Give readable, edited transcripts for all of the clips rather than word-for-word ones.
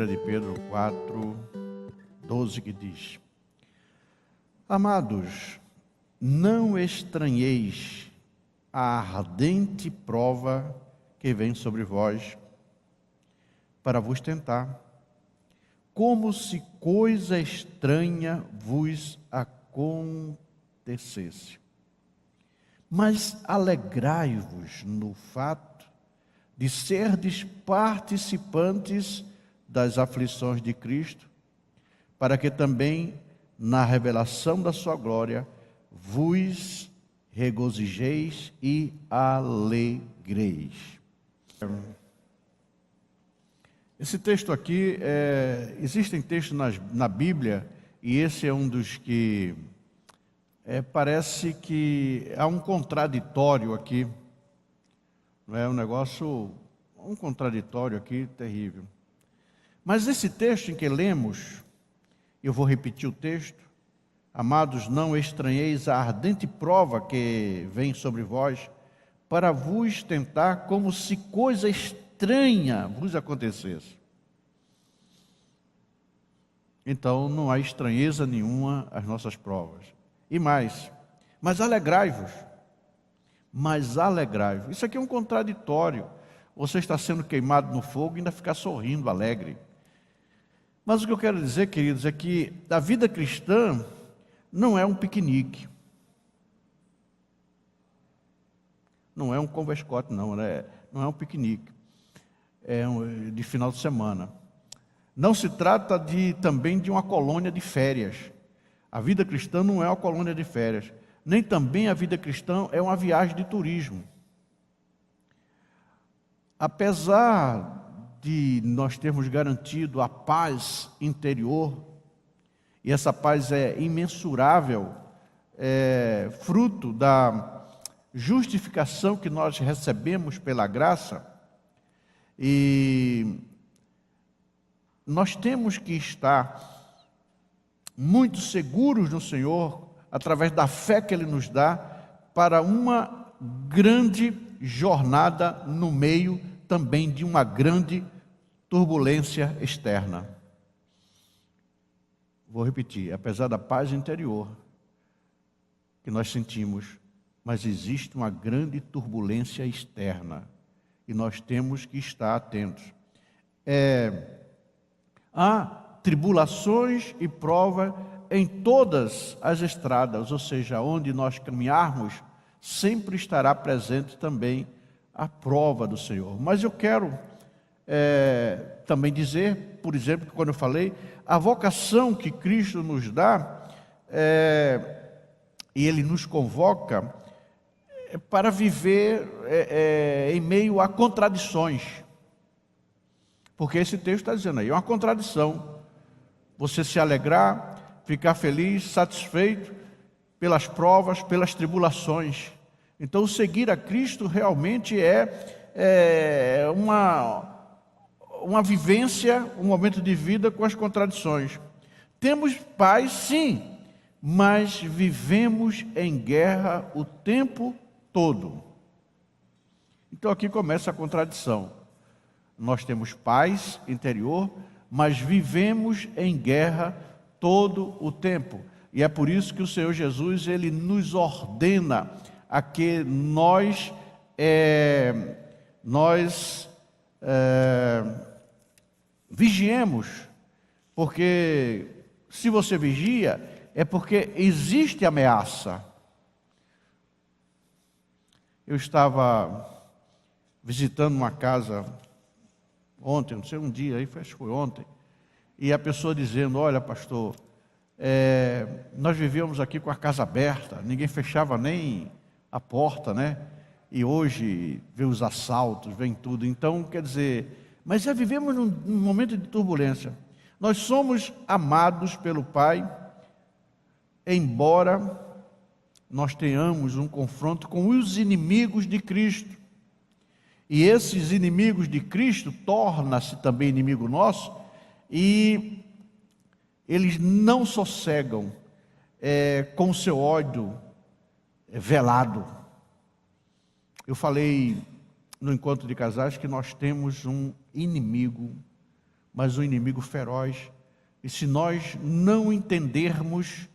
de Pedro 4:12, que diz: Amados, não estranheis a ardente prova que vem sobre vós para vos tentar, como se coisa estranha vos acontecesse. Mas alegrai-vos no fato de serdes participantes das aflições de Cristo, para que também na revelação da sua glória vos regozijeis e alegreis. Esse texto aqui, existem textos na Bíblia, e esse é um dos que parece que há um contraditório aqui. Não é um negócio, um contraditório aqui terrível. Mas esse texto em que lemos, eu vou repetir o texto: Amados, não estranheis a ardente prova que vem sobre vós, para vos tentar como se coisa estranha vos acontecesse. Então não há estranheza nenhuma às nossas provas. E mais, mas alegrai-vos. Mas alegrai-vos. Isso aqui é um contraditório. Você está sendo queimado no fogo e ainda ficar sorrindo, alegre. Mas o que eu quero dizer, queridos, é que a vida cristã não é um piquenique. Não é um converscote, não. Não é um piquenique. É de final de semana. Não se trata também de uma colônia de férias. A vida cristã não é uma colônia de férias. Nem também a vida cristã é uma viagem de turismo. Apesar de nós termos garantido a paz interior, e essa paz é imensurável, fruto da justificação que nós recebemos pela graça, e nós temos que estar muito seguros no Senhor, através da fé que Ele nos dá, para uma grande jornada no meio também de uma grande turbulência externa. Vou repetir: apesar da paz interior que nós sentimos, mas existe uma grande turbulência externa, e nós temos que estar atentos. Há tribulações e prova em todas as estradas, ou seja, onde nós caminharmos, sempre estará presente também a prova do Senhor. Mas eu quero também dizer, por exemplo, que quando eu falei, a vocação que Cristo nos dá, e Ele nos convoca para viver em meio a contradições. Porque esse texto está dizendo aí, é uma contradição. Você se alegrar, ficar feliz, satisfeito pelas provas, pelas tribulações. Então, seguir a Cristo realmente é uma vivência, um momento de vida com as contradições. Temos paz, sim, mas vivemos em guerra o tempo todo. Então, aqui começa a contradição. Nós temos paz interior, mas vivemos em guerra todo o tempo. E é por isso que o Senhor Jesus, Ele nos ordena a que nós vigiemos. Porque se você vigia, é porque existe ameaça. Eu estava visitando uma casa ontem, não sei, um dia, acho que foi ontem, e a pessoa dizendo: olha, pastor, nós vivíamos aqui com a casa aberta, ninguém fechava nem a porta, né? E hoje vem os assaltos, vem tudo. Então, quer dizer, mas já vivemos num momento de turbulência. Nós somos amados pelo Pai, embora nós tenhamos um confronto com os inimigos de Cristo. E esses inimigos de Cristo tornam-se também inimigo nosso, e eles não sossegam com o seu ódio velado. Eu falei no encontro de casais que nós temos um inimigo mas um inimigo feroz. E se nós não entendermos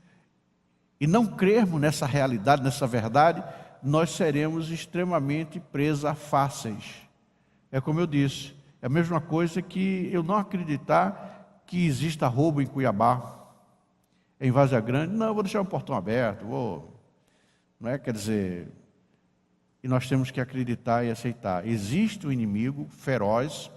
e não crermos nessa realidade, nessa verdade, nós seremos extremamente presas fáceis. É como eu disse, é a mesma coisa que eu não acreditar que exista roubo em Cuiabá, em Várzea Grande. Não, eu vou deixar o portão aberto, não é? Quer dizer, e nós temos que acreditar e aceitar. Existe um inimigo feroz,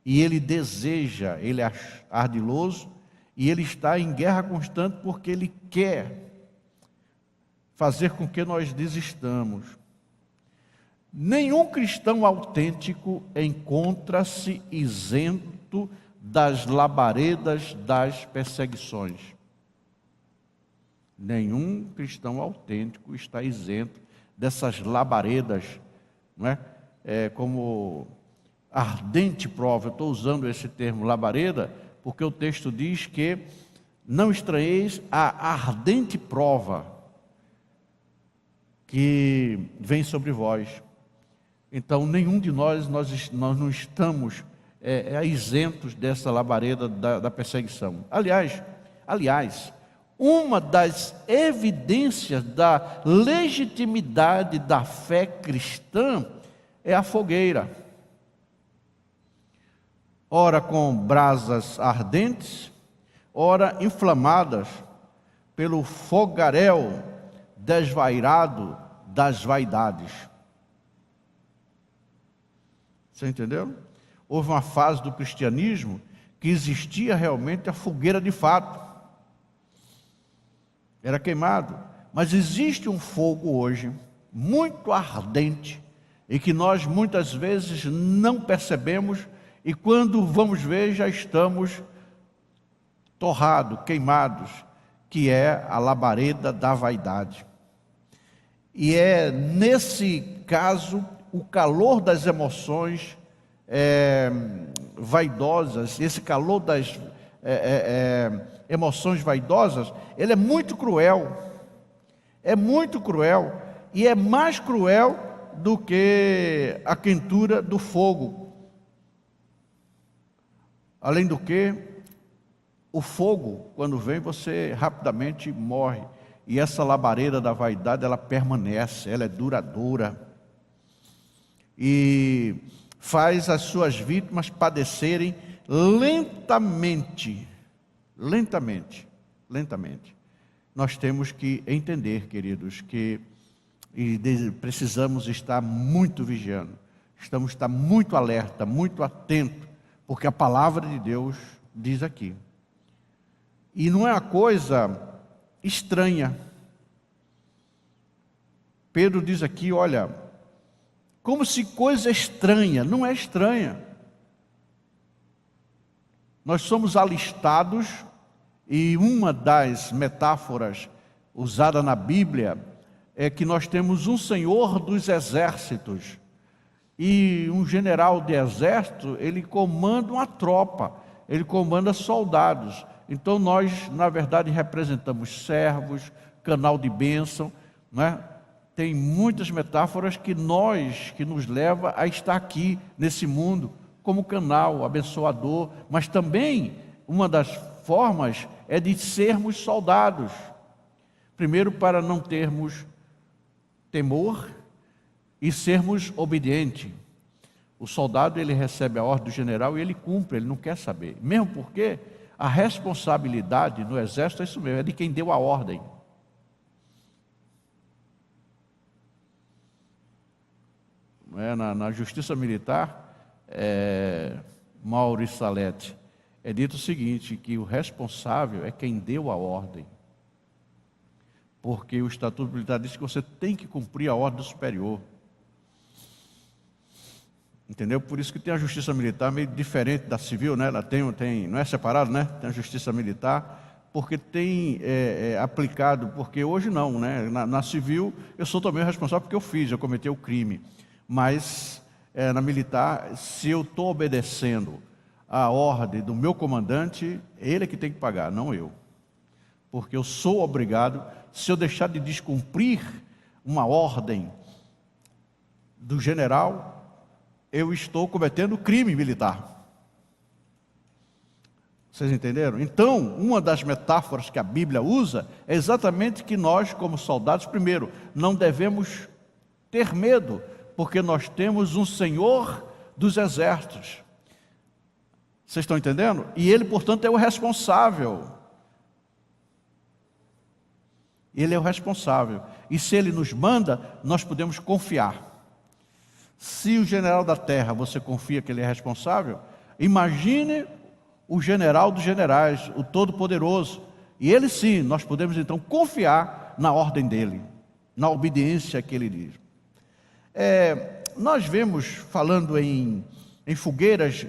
e ele deseja, ele é ardiloso, e ele está em guerra constante porque ele quer fazer com que nós desistamos. Nenhum cristão autêntico encontra-se isento das labaredas das perseguições. Nenhum cristão autêntico está isento dessas labaredas, não é? Como ardente prova. Eu estou usando esse termo labareda porque o texto diz que não estranheis a ardente prova que vem sobre vós. Então, nenhum de nós não estamos isentos dessa labareda da perseguição. Aliás, uma das evidências da legitimidade da fé cristã é a fogueira. Ora com brasas ardentes, ora inflamadas pelo fogaréu desvairado das vaidades. Você entendeu? Houve uma fase do cristianismo que existia realmente a fogueira de fato. Era queimado. Mas existe um fogo hoje, muito ardente, e que nós muitas vezes não percebemos, e quando vamos ver já estamos torrados, queimados, que é a labareda da vaidade. E é nesse caso o calor das emoções vaidosas, esse calor das emoções vaidosas, ele é muito cruel, e é mais cruel do que a quentura do fogo. Além do que, o fogo, quando vem, você rapidamente morre. E essa labareda da vaidade, ela permanece, ela é duradoura. E faz as suas vítimas padecerem lentamente. Nós temos que entender, queridos, que precisamos estar muito vigiando. Estamos estar muito alerta, muito atento, porque a palavra de Deus diz aqui. E não é uma coisa estranha. Pedro diz aqui, olha, como se coisa estranha, não é estranha. Nós somos alistados, e uma das metáforas usada na Bíblia é que nós temos um Senhor dos exércitos, e um general de exército, ele comanda uma tropa, ele comanda soldados. Então nós, na verdade, representamos servos, canal de bênção, não é? Tem muitas metáforas que nos leva a estar aqui nesse mundo como canal abençoador, mas também uma das formas é de sermos soldados. Primeiro, para não termos temor e sermos obedientes. O soldado, ele recebe a ordem do general e ele cumpre, ele não quer saber. Mesmo porque a responsabilidade no exército é isso mesmo, é de quem deu a ordem. Na justiça militar, Mauro Salete, é dito o seguinte, que o responsável é quem deu a ordem. Porque o Estatuto Militar diz que você tem que cumprir a ordem do superior. Entendeu? Por isso que tem a justiça militar meio diferente da civil, né? Ela tem, não é separado, né? Tem a justiça militar, porque tem aplicado, porque hoje não, né? Na civil, eu sou também responsável porque eu cometi o crime. Mas na militar, se eu estou obedecendo a ordem do meu comandante, ele é que tem que pagar, não eu. Porque eu sou obrigado, se eu deixar de descumprir uma ordem do general, eu estou cometendo crime militar. Vocês entenderam? Então, uma das metáforas que a Bíblia usa é exatamente que nós, como soldados, primeiro, não devemos ter medo, porque nós temos um Senhor dos exércitos. Vocês estão entendendo? E Ele, portanto, é o responsável. Ele é o responsável. E se Ele nos manda, nós podemos confiar. Se o general da terra, você confia que Ele é responsável, imagine o general dos generais, o Todo-Poderoso. E Ele sim, nós podemos então confiar na ordem dEle, na obediência que Ele diz. Nós vemos, falando em fogueiras,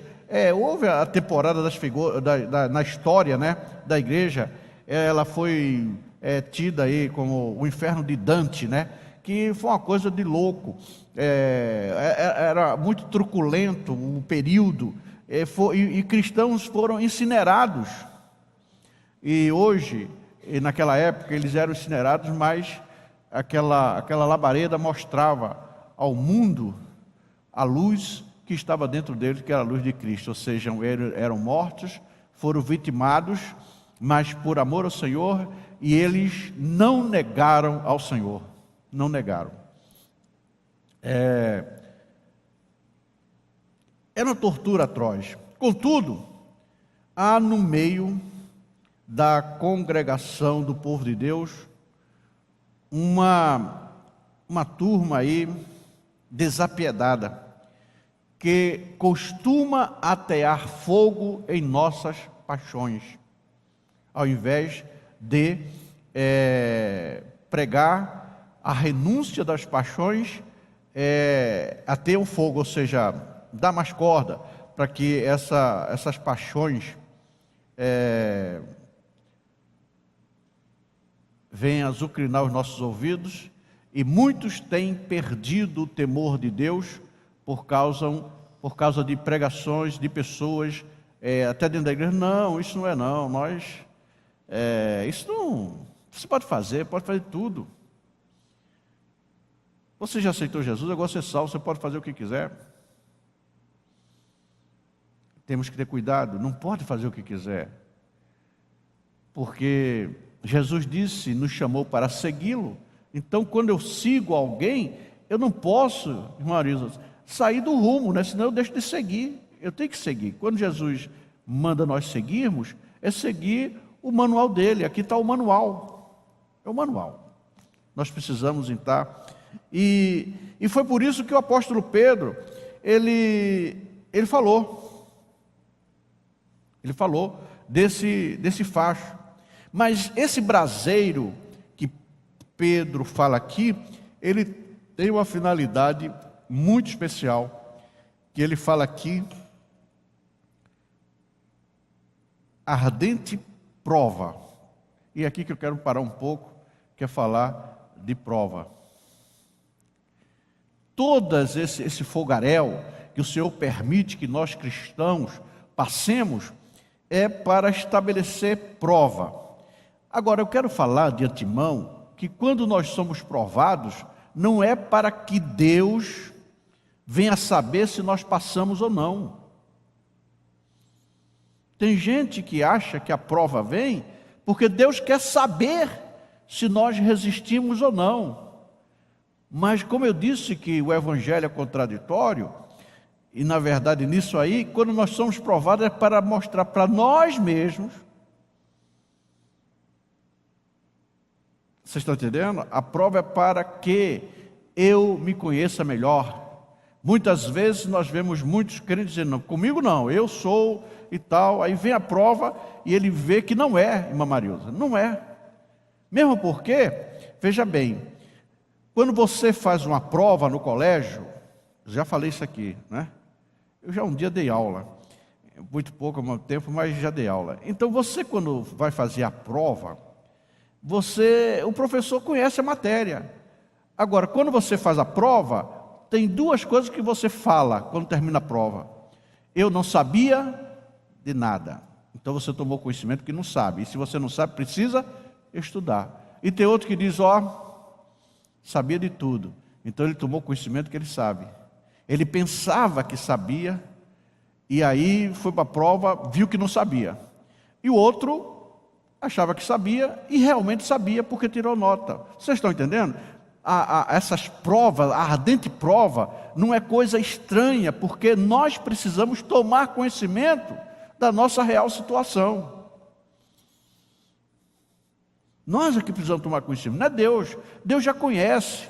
houve a temporada das figuras, na história, né, da igreja, ela foi tida aí como o inferno de Dante, né, que foi uma coisa de louco, era muito truculento o período, e cristãos foram incinerados. E hoje, e naquela época, eles eram incinerados, mas aquela labareda mostrava ao mundo a luz que estava dentro deles, que era a luz de Cristo. Ou seja, eram mortos, foram vitimados, mas por amor ao Senhor, e eles não negaram ao Senhor. Não negaram. Era uma tortura atroz. Contudo, há no meio da congregação do povo de Deus uma turma aí desapiedada, que costuma atear fogo em nossas paixões, ao invés de pregar a renúncia das paixões, ateia o fogo, ou seja, dá mais corda para que essas paixões venham azucrinar os nossos ouvidos, e muitos têm perdido o temor de Deus por causa de pregações de pessoas, até dentro da igreja. Não, isso não é não, isso não, você pode fazer tudo. Você já aceitou Jesus, agora você é salvo, você pode fazer o que quiser. Temos que ter cuidado, não pode fazer o que quiser, porque Jesus disse, nos chamou para segui-lo. Então, quando eu sigo alguém, eu não posso, irmão Arisa, sair do rumo, né? Senão eu deixo de seguir. Eu tenho que seguir. Quando Jesus manda nós seguirmos, é seguir o manual dele. Aqui está o manual. É o manual. Nós precisamos entrar. E foi por isso que o apóstolo Pedro, ele falou desse facho. Mas esse braseiro que Pedro fala aqui, ele tem uma finalidade muito especial, que ele fala aqui, ardente prova. E é aqui que eu quero parar um pouco, que é falar de prova. Todas esse fogaréu que o Senhor permite que nós cristãos passemos, é para estabelecer prova. Agora, eu quero falar de antemão, que quando nós somos provados, não é para que Deus venha saber se nós passamos ou não. Tem gente que acha que a prova vem porque Deus quer saber se nós resistimos ou não. Mas como eu disse que o evangelho é contraditório, e na verdade nisso aí, quando nós somos provados é para mostrar para nós mesmos. Vocês estão entendendo? A prova é para que eu me conheça melhor. Muitas vezes nós vemos muitos crentes dizendo, não, comigo não, eu sou e tal. Aí vem a prova e ele vê que não é, irmã Marilza, não é. Mesmo porque, veja bem, quando você faz uma prova no colégio, já falei isso aqui, né? Eu já um dia dei aula, muito pouco ao mesmo tempo, mas já dei aula. Então você, quando vai fazer a prova, o professor conhece a matéria. Agora, quando você faz a prova, tem duas coisas que você fala quando termina a prova. Eu não sabia de nada. Então você tomou conhecimento que não sabe. E se você não sabe, precisa estudar. E tem outro que diz, sabia de tudo. Então ele tomou conhecimento que ele sabe. Ele pensava que sabia, e aí foi para a prova, viu que não sabia. E o outro achava que sabia e realmente sabia porque tirou nota. Vocês estão entendendo? Essas provas, a ardente prova, não é coisa estranha, porque nós precisamos tomar conhecimento da nossa real situação. Nós é que precisamos tomar conhecimento, não é Deus. Deus já conhece.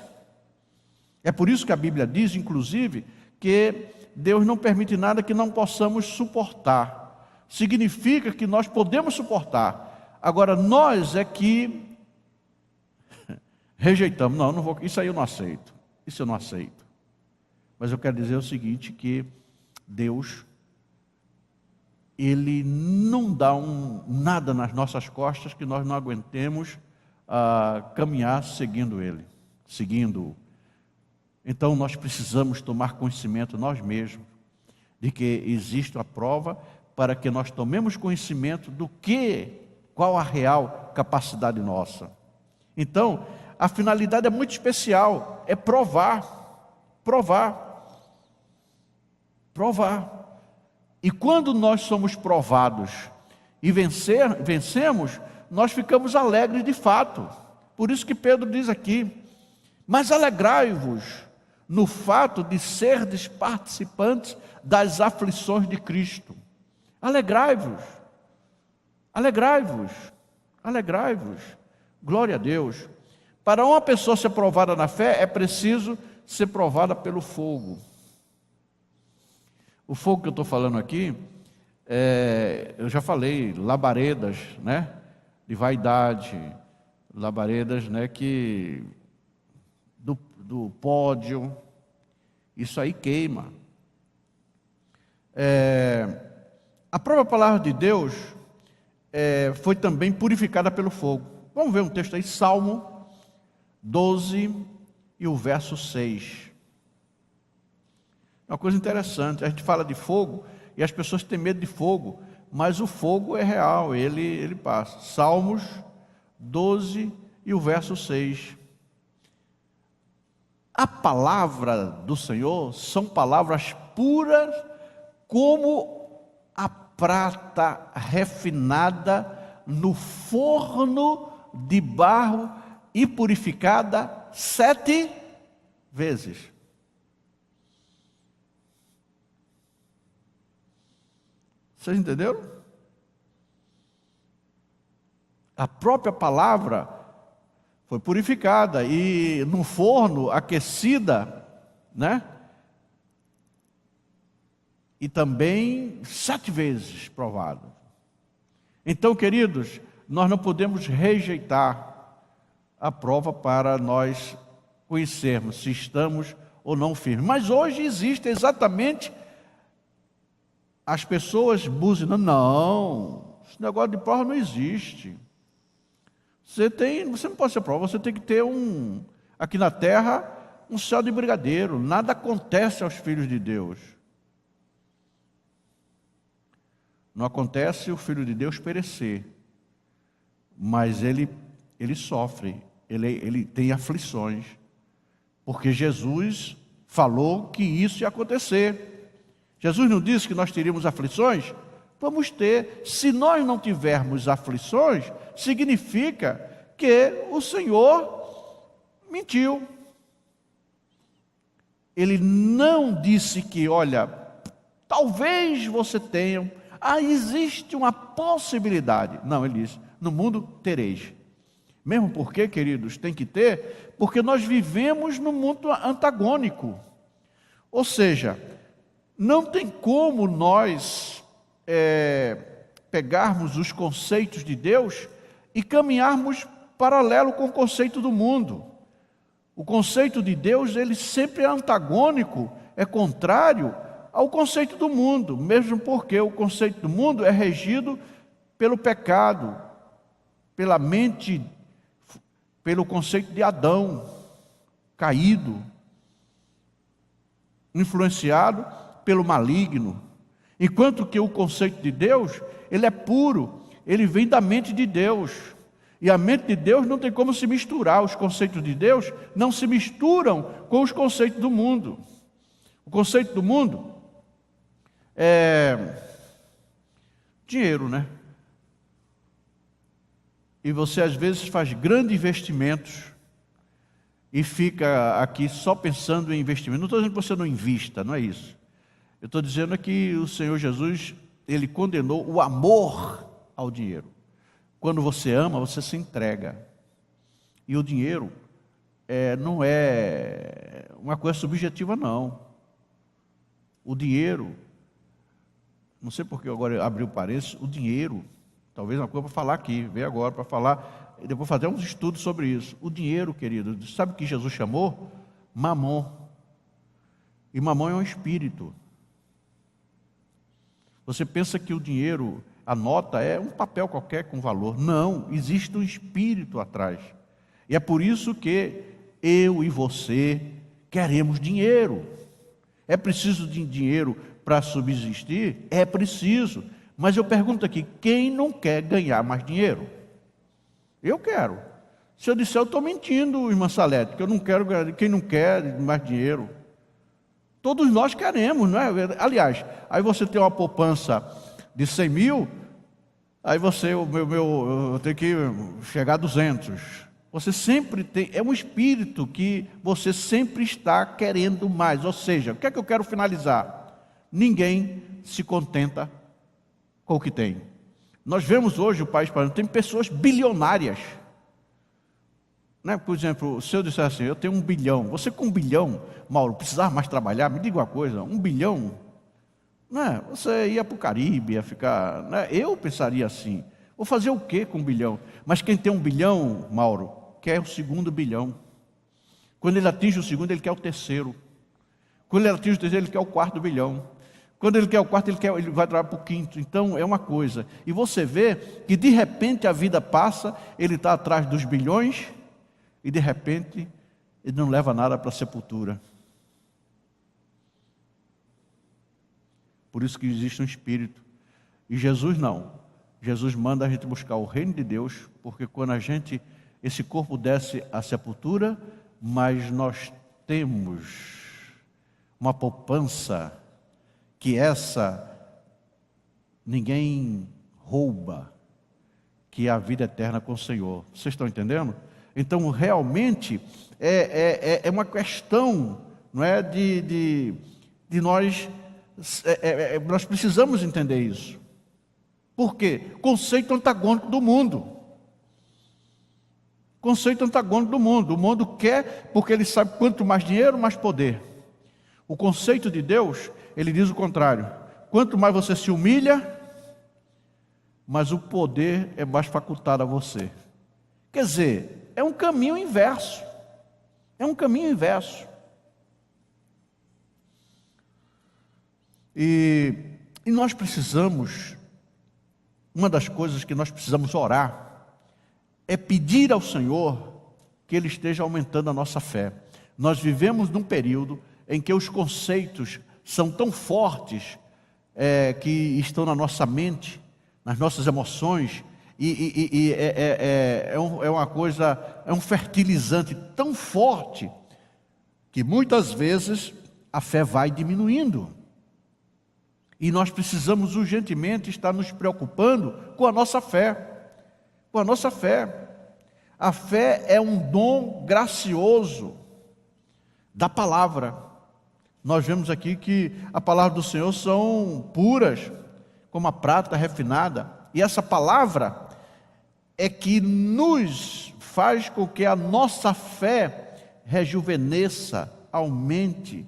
É por isso que a Bíblia diz, inclusive, que Deus não permite nada que não possamos suportar. Significa que nós podemos suportar. Agora, nós é que rejeitamos. Não vou, isso aí eu não aceito. Isso eu não aceito. Mas eu quero dizer o seguinte, que Deus, Ele não dá nada nas nossas costas que nós não aguentemos caminhar seguindo Ele, seguindo-o. Então nós precisamos tomar conhecimento nós mesmos de que existe a prova para que nós tomemos conhecimento qual a real capacidade nossa. Então, a finalidade é muito especial, é provar. E quando nós somos provados e vencemos, nós ficamos alegres de fato. Por isso que Pedro diz aqui, mas alegrai-vos no fato de serdes participantes das aflições de Cristo. Alegrai-vos. Glória a Deus. Para uma pessoa ser provada na fé, é preciso ser provada pelo fogo. O fogo que eu estou falando aqui, eu já falei, labaredas, né, de vaidade, labaredas, né, que do pódio, isso aí queima. A própria palavra de Deus foi também purificada pelo fogo. Vamos ver um texto aí, Salmo 12 e o verso 6. Uma coisa interessante, a gente fala de fogo e as pessoas têm medo de fogo, mas o fogo é real, ele passa. Salmos 12 e o verso 6. A palavra do Senhor são palavras puras como a prata refinada no forno de barro e purificada 7 vezes. Vocês entenderam? A própria palavra foi purificada e no forno aquecida, né? E também 7 vezes provada. Então, queridos, nós não podemos rejeitar a prova para nós conhecermos se estamos ou não firmes. Mas hoje existe exatamente as pessoas buzinando, não, esse negócio de prova não existe. Você não pode ser prova, você tem que ter aqui na terra, um céu de brigadeiro. Nada acontece aos filhos de Deus. Não acontece o filho de Deus perecer, mas ele sofre, ele tem aflições, porque Jesus falou que isso ia acontecer. Jesus não disse que nós teríamos aflições? Vamos ter. Se nós não tivermos aflições, significa que o Senhor mentiu. Ele não disse que, olha, talvez você tenha, existe uma possibilidade. Não, ele disse, no mundo tereis. Mesmo porque, queridos, tem que ter, porque nós vivemos num mundo antagônico. Ou seja, não tem como nós pegarmos os conceitos de Deus e caminharmos paralelo com o conceito do mundo. O conceito de Deus, ele sempre é antagônico, é contrário ao conceito do mundo, mesmo porque o conceito do mundo é regido pelo pecado, pela mente, pelo conceito de Adão, caído, influenciado pelo maligno. Enquanto que o conceito de Deus, ele é puro, ele vem da mente de Deus. E a mente de Deus não tem como se misturar, os conceitos de Deus não se misturam com os conceitos do mundo. O conceito do mundo é dinheiro, né? e você às vezes faz grandes investimentos e fica aqui só pensando em investimento. Não estou dizendo que você não invista, não é isso. Eu estou dizendo que o Senhor Jesus, Ele condenou o amor ao dinheiro. Quando você ama, você se entrega. E o dinheiro não é uma coisa subjetiva, não. O dinheiro, não sei porque agora eu abri o parênteses, o dinheiro, talvez uma coisa para falar aqui, veio agora para falar, e depois fazer uns estudos sobre isso. O dinheiro, querido, sabe o que Jesus chamou? Mamon. E mamon é um espírito. Você pensa que o dinheiro, a nota é um papel qualquer com valor. Não, existe um espírito atrás. E é por isso que eu e você queremos dinheiro. É preciso de dinheiro para subsistir? É preciso. Mas eu pergunto aqui, quem não quer ganhar mais dinheiro? Eu quero. Se eu disser, eu estou mentindo, irmã Salete, que eu não quero ganhar. Quem não quer mais dinheiro? Todos nós queremos, não é? Aliás, aí você tem uma poupança de 100 mil, aí você, eu tenho que chegar a 200. Você sempre tem, é um espírito que você sempre está querendo mais. Ou seja, o que é que eu quero finalizar? Ninguém se contenta com o que tem. Nós vemos hoje o país parando, tem pessoas bilionárias. Né? Por exemplo, se eu disser assim, eu tenho 1 bilhão, você com 1 bilhão, Mauro, precisava mais trabalhar? Me diga uma coisa, 1 bilhão, né? Você ia para o Caribe, ia ficar... Né? Eu pensaria assim, vou fazer o quê com 1 bilhão? Mas quem tem 1 bilhão, Mauro, quer o 2º bilhão. Quando ele atinge o 2º, ele quer o 3º. Quando ele atinge o 3º, ele quer o 4º bilhão. Quando ele quer o 4º, ele vai trabalhar para o 5º. Então, é uma coisa. E você vê que, de repente, a vida passa, ele está atrás dos bilhões, e, de repente, ele não leva nada para a sepultura. Por isso que existe um espírito. E Jesus não. Jesus manda a gente buscar o reino de Deus, porque quando esse corpo desce à sepultura, mas nós temos uma poupança que ninguém rouba, que é a vida eterna com o Senhor. Vocês estão entendendo? Então, realmente, é uma questão, não é, de nós, nós precisamos entender isso. Por quê? Conceito antagônico do mundo. Conceito antagônico do mundo. O mundo quer, porque ele sabe quanto mais dinheiro, mais poder. O conceito de Deus, ele diz o contrário. Quanto mais você se humilha, mais o poder é mais facultado a você. Quer dizer, é um caminho inverso. É um caminho inverso. E nós precisamos, uma das coisas que nós precisamos orar, é pedir ao Senhor que Ele esteja aumentando a nossa fé. Nós vivemos num período em que os conceitos são tão fortes que estão na nossa mente, nas nossas emoções, e uma coisa, é um fertilizante tão forte que muitas vezes a fé vai diminuindo. E nós precisamos urgentemente estar nos preocupando com a nossa fé. Com a nossa fé. A fé é um dom gracioso da palavra. Nós vemos aqui que a palavra do Senhor são puras, como a prata refinada. E essa palavra é que nos faz com que a nossa fé rejuvenesça, aumente.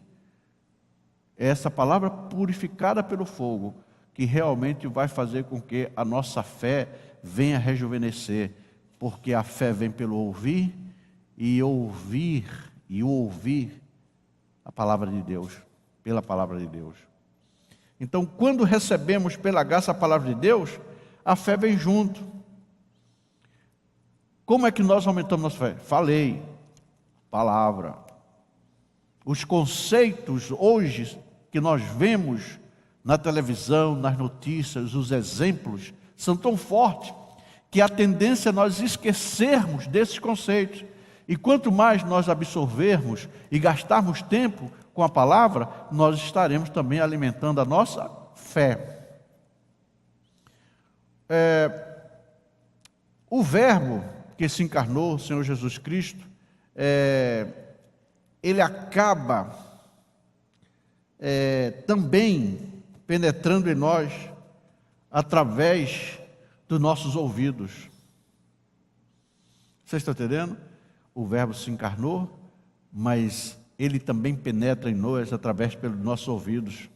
Essa palavra purificada pelo fogo, que realmente vai fazer com que a nossa fé venha rejuvenescer, porque a fé vem pelo ouvir a palavra de Deus, pela palavra de Deus. Então, quando recebemos pela graça a palavra de Deus, a fé vem junto. Como é que nós aumentamos nossa fé? Falei, palavra. Os conceitos hoje que nós vemos na televisão, nas notícias, os exemplos, são tão fortes que a tendência é nós esquecermos desses conceitos. E quanto mais nós absorvermos e gastarmos tempo com a palavra, nós estaremos também alimentando a nossa O Verbo que se encarnou, o Senhor Jesus Cristo, ele acaba também penetrando em nós através dos nossos ouvidos. Vocês estão entendendo? O Verbo se encarnou, mas ele também penetra em nós através pelos nossos ouvidos.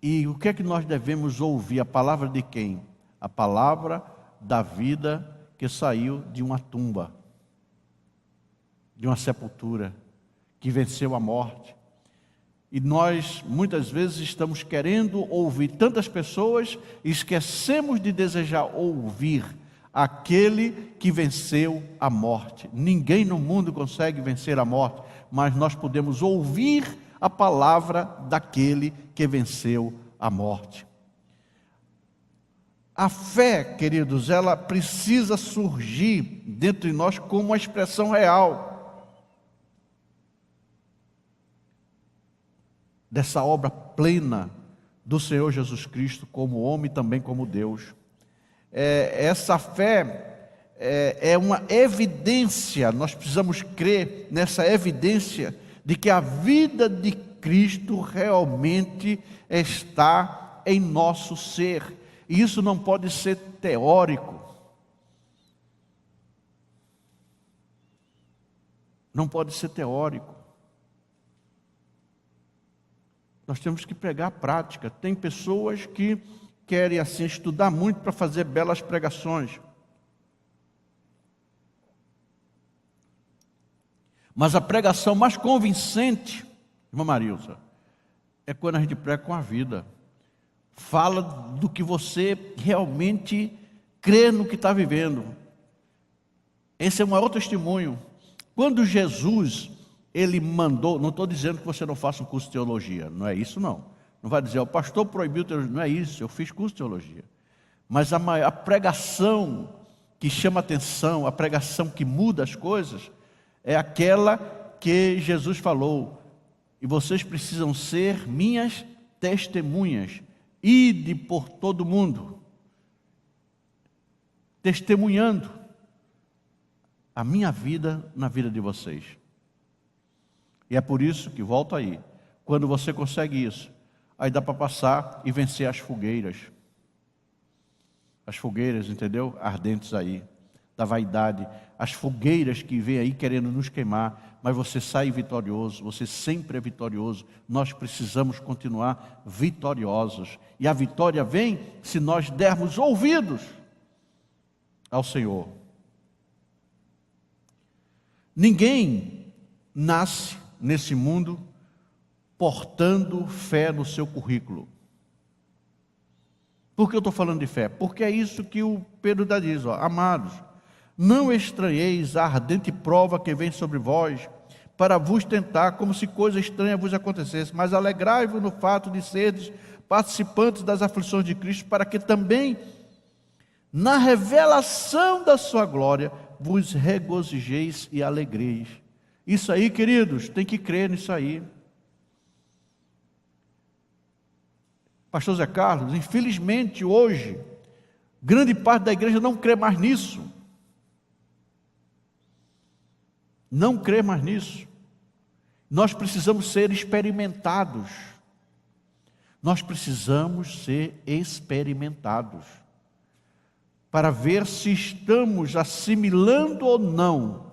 E o que é que nós devemos ouvir? A palavra de quem? A palavra da vida que saiu de uma tumba, de uma sepultura, que venceu a morte. E nós, muitas vezes, estamos querendo ouvir tantas pessoas e esquecemos de desejar ouvir aquele que venceu a morte. Ninguém no mundo consegue vencer a morte, mas nós podemos ouvir a palavra daquele que venceu a morte. A fé, queridos, ela precisa surgir dentro de nós como uma expressão real dessa obra plena do Senhor Jesus Cristo como homem e também como Deus. Essa fé é uma evidência, nós precisamos crer nessa evidência de que a vida de Cristo realmente está em nosso ser. E isso não pode ser teórico. Não pode ser teórico. Nós temos que pegar a prática. Tem pessoas que querem assim estudar muito para fazer belas pregações. Mas a pregação mais convincente, irmã Marilza, é quando a gente prega com a vida. Fala do que você realmente crê no que está vivendo. Esse é um outro testemunho. Quando Jesus, ele mandou, não estou dizendo que você não faça um curso de teologia, não é isso não. Não vai dizer, o pastor proibiu teologia, não é isso, eu fiz curso de teologia. Mas a pregação que chama atenção, a pregação que muda as coisas, é aquela que Jesus falou, e vocês precisam ser minhas testemunhas. Ide por todo mundo, testemunhando a minha vida na vida de vocês. E é por isso que, volto aí, quando você consegue isso, aí dá para passar e vencer as fogueiras. As fogueiras, entendeu? Ardentes aí, da vaidade. As fogueiras que vêm aí querendo nos queimar. Mas você sai vitorioso, você sempre é vitorioso. Nós precisamos continuar vitoriosos. E a vitória vem se nós dermos ouvidos ao Senhor. Ninguém nasce nesse mundo portando fé no seu currículo. Por que eu estou falando de fé? Porque é isso que o Pedro diz, amados, não estranheis a ardente prova que vem sobre vós, para vos tentar, como se coisa estranha vos acontecesse, mas alegrai-vos no fato de seres participantes das aflições de Cristo, para que também, na revelação da sua glória, vos regozijeis e alegreis. Isso aí, queridos, tem que crer nisso aí. Pastor Zé Carlos, infelizmente hoje, grande parte da igreja não crê mais nisso. Não crê mais nisso. Nós precisamos ser experimentados. Nós precisamos ser experimentados para ver se estamos assimilando ou não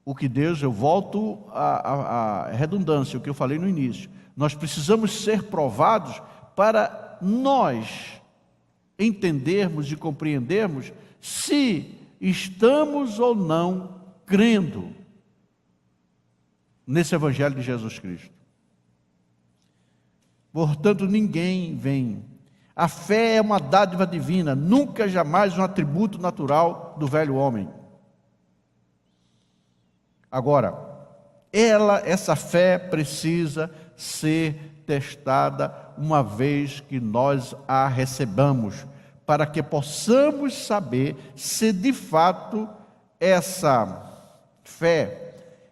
o que Deus, eu volto à redundância, o que eu falei no início. Nós precisamos ser provados para nós entendermos e compreendermos se estamos ou não crendo nesse Evangelho de Jesus Cristo. Portanto, ninguém vem. A fé é uma dádiva divina, nunca jamais um atributo natural do velho homem. Agora, essa fé precisa ser testada uma vez que nós a recebamos, para que possamos saber se de fato essa fé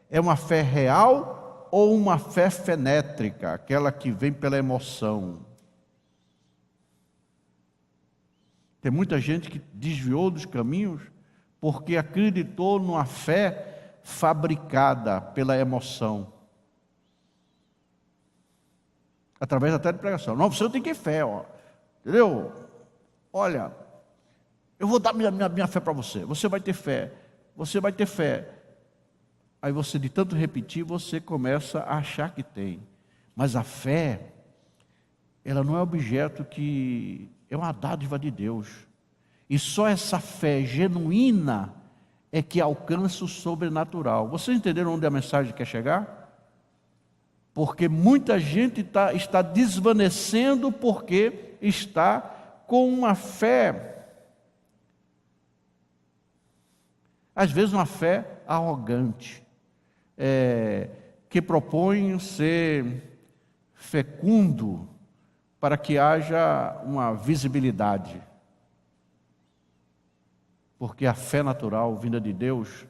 é uma fé real ou uma fé fenétrica, aquela que vem pela emoção. Tem muita gente que desviou dos caminhos porque acreditou numa fé fabricada pela emoção. Através até de pregação. Não, você tem que ter fé, ó. Entendeu? Olha, eu vou dar minha fé para você. Você vai ter fé. Você vai ter fé. Aí você, de tanto repetir, você começa a achar que tem. Mas a fé, ela não é objeto que... é uma dádiva de Deus. E só essa fé genuína é que alcança o sobrenatural. Vocês entenderam onde a mensagem quer chegar? Porque muita gente está desvanecendo porque está com uma fé, às vezes uma fé arrogante, que propõe ser fecundo para que haja uma visibilidade. Porque a fé natural, vinda de Deus,